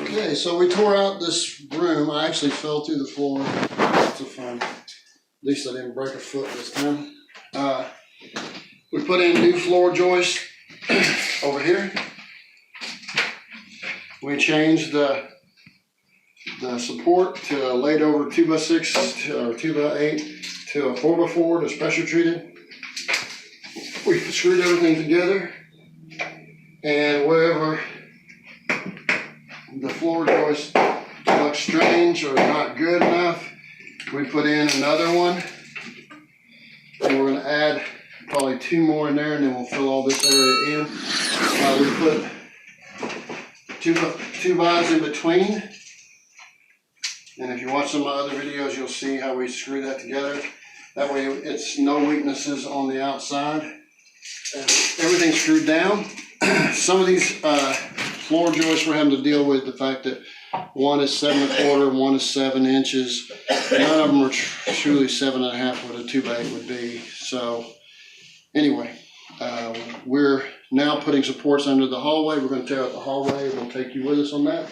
Okay, so we tore out this room. I actually fell through the floor. Lots of fun. At least I didn't break a foot this time. We put in new floor joists over here. We changed the support to laid over 2x6 or 2x8 to a 4x4 that's pressure treated. We screwed everything together, and wherever the floor joist looks strange or not good enough, we put in another one, and we're going to add probably 2 more in there, and then we'll fill all this area in. We put two bars in between, and if you watch some of my other videos, you'll see how we screw that together. That way it's no weaknesses on the outside. Everything's screwed down. Some of these floor joists we're having to deal with the fact that one is 7 1/4 and one is 7 inches. None of them are truly 7 1/2 what a 2x8 would be. So anyway, we're now putting supports under the hallway. We're going to tear out the hallway. We'll take you with us on that.